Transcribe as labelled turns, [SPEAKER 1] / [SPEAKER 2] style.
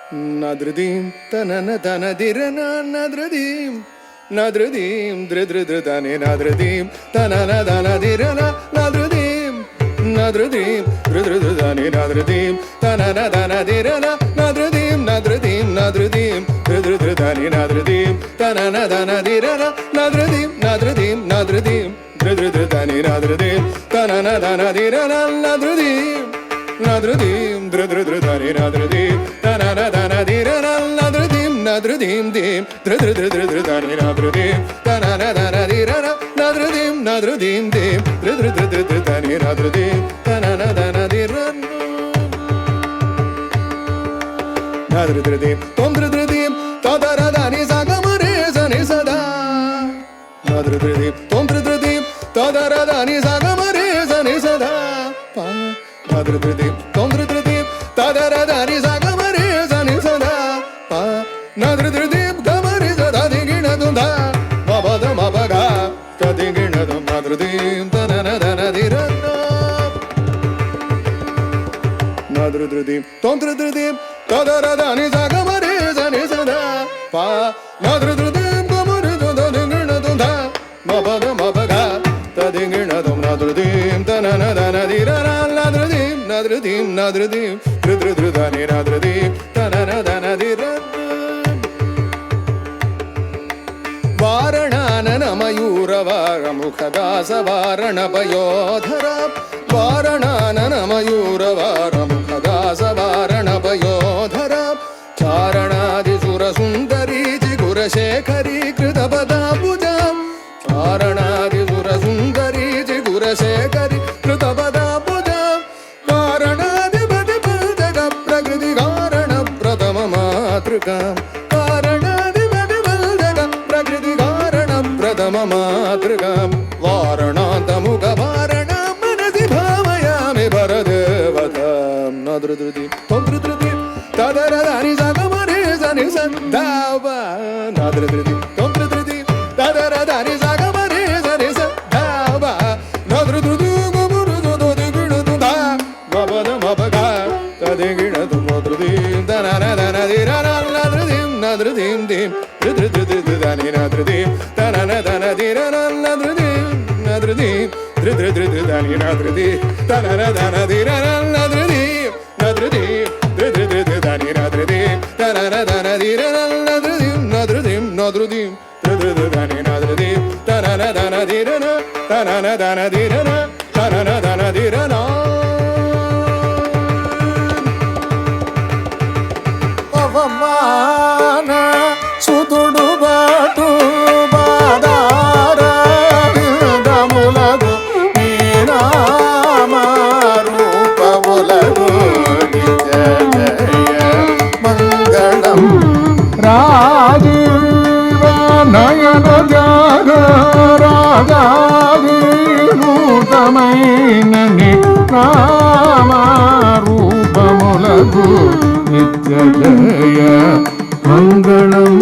[SPEAKER 1] ನದ್ರದೀಂ ತನನ ತನದಿರನ ನದ್ರದೀಂ ನದ್ರದೀಂ ಧೃಧೃಧನೆ ನದ್ರದೀಂ ತನನ ತನದಿರನ ನದ್ರದೀಂ ನದ್ರದೀಂ ಧೃಧೃಧನೆ ನದ್ರದೀಂ ತನನ ತನದಿರನ ನದ್ರದೀಂ ನದ್ರದೀಂ ನದ್ರದೀಂ ಧೃಧೃಧನೆ ನದ್ರದೀಂ ತನನ ತನದಿರನ ನದ್ರದೀಂ ನದ್ರದೀಂ ನದ್ರದೀಂ ಧೃಧೃಧನೆ ನದ್ರದೀಂ ತನನ ತನದಿರನ ನದ್ರದೀಂ ನದ್ರದೀಂ ಧೃಧೃಧನೆ ನದ್ರದೀಂ ತನನ ತನದಿರನ ನದ್ರದೀಂ ನದ್ರದೀಂ ದೀಂ ಧೃಧೃಧನೆ ನದ್ರದೀಂ ತನನ ತನದಿರನ ನದ್ರದೀಂ ನದ್ರದೀಂ ದೀಂ ಧೃಧೃಧನೆ ನದ್ರದೀಂ ತನನ ತನದಿರನ ನದ್ರದೀಂ ತೊಂದ್ರದೀಂ ತದರದನಿ ಸಗಮರೆ ಸನಿ ಸದಾ ನದ್ರದೀಂ ತೊಂದ್ರದೀಂ ತದರದನಿ ಸಗಮರೆ ಸನಿ ಸದಾ ಪಾ ನದ್ರದೀಂ ತೊಂದ್ರದೀಂ ತದರದನಿ ಸಗಮರೆ ಸನಿ ಸದಾ ಪಾ ನದ್ರದೀಂ ಗಮರಿ ಸದಾ ದಿಗಿಣದುಂಧ ಮಬದ ಮಬಗ ಕದಿಗಿಣದು ನದ್ರದೀಂ ತನನ ತನದಿರನ ನದ್ರದೀಂ ತೊಂದ್ರದೀಂ ತದರದನಿ ಸಗಮರೆ ಸನಿ ಸದಾ ಪಾ ನದ್ರದೀಂ ಗಮರಿ ಸದಾ ದಿಗಿಣದುಂಧ ಮಬದ ಮಬಗ ತದಿಗಿಣದು ನದ್ರದೀಂ ತನನ ತನದಿರನ ನದ್ರದೀಂ ನದ್ರದೀಂ ನದ್ರದೀಂ ಧೃಧೃಧನೆ ನದ್ರದೀಂ ತನನ ತನದಿರನ ವಾರಣಾನನ ಮಯೂರವಾರ ಮುಖದಾಸ ವಾರಣ ಪಯೋಧರ ವಾರಣಾನನ ಮಯೂರವಾರ ಮುಖದಾಸ ವಾರಣ ಪಯೋಧರ ಚಾರಣಾದಿ ಸುರ ಸುಂದರಿ ಜಿಗುರಶೇಖರಿ ಕೃತ ಪದಾಂಬುಜ ಚಾರಣಾದಿ ಸುರ ಸುಂದರಿ ಜಿಗುರಶೇಖರಿ ಕೃತ ಪದಾಂಬುಜ ಕಾರಣಾದಿ ಪದಿ ಜಗ ಪ್ರಕೃತಿ ಕಾರಣ ಪ್ರಥಮ ಮಾತೃಕ ಪ್ರಥಮ ಮಾತೃಕಂ ವಾರಣಾಂತ ಮುಖ ವಾರಣ ಮನಸಿ ಭಾವಯಾಮಿ ಪರದೇವತಾಂ ನದ್ರದೀಂ ತೊಂದ್ರದೀಂ ತದರದನಿ ಸಗಮರೆ ಸನಿ ಸದ್ದಾವ ನದ್ರದೀಂ ತೊಂದ್ರದೀಂ ತದರದನಿ ಸಗಮರೆ ಸನಿ ಸದ್ದಾವ ನದ್ರದೀಂ ಗಮರುದು ದಿಗಿಣದುಂಧ ಮಬದ ಮಬಗ ತದಿಗಿಣದು ನದ್ರದೀಂ ತನನ ತನದಿರನ ನದ್ರದೀಂ ನದ್ರದೀಂ ದೀಂ ಧೃಧೃಧನೆ ನದ್ರದೀಂ ತನನ ತನದಿರನ ನದ್ರದೀಂ ನದ್ರದೀಂ ಧೃಧೃಧನೆ ನದ್ರದೀಂ ತನನ ತನದಿರನ ನದ್ರದೀಂ ನದ್ರದೀಂ ಧೃಧೃಧನೆ ನದ್ರದೀಂ ತನನ ತನದಿರನ ನದ್ರದೀಂ ನದ್ರದೀಂ ನದ್ರದೀಂ ಧೃಧೃಧನೆ ನದ್ರದೀಂ ತನನ ತನದಿರನ ತನನ ತನದಿರನ ತನನ ತನದಿರನ ಅವಮಾನ ಸುದುಡು ಬಾಟು ಬಾದಾರ ಮುಲಗು ನೀನಾಮ ರೂಪ ಮುಲಗು ನಿಜ ಜಯ ಮಂಗಳಂ ರಾಜೀವ ನಯನ ಜಾಗ ರಾಜಾದಿ ನೂತಮೈನ ನಾಮ ರೂಪ ಮುಲಗು ನಿತ್ಯ ಜಯ ಮಂಗಳಂ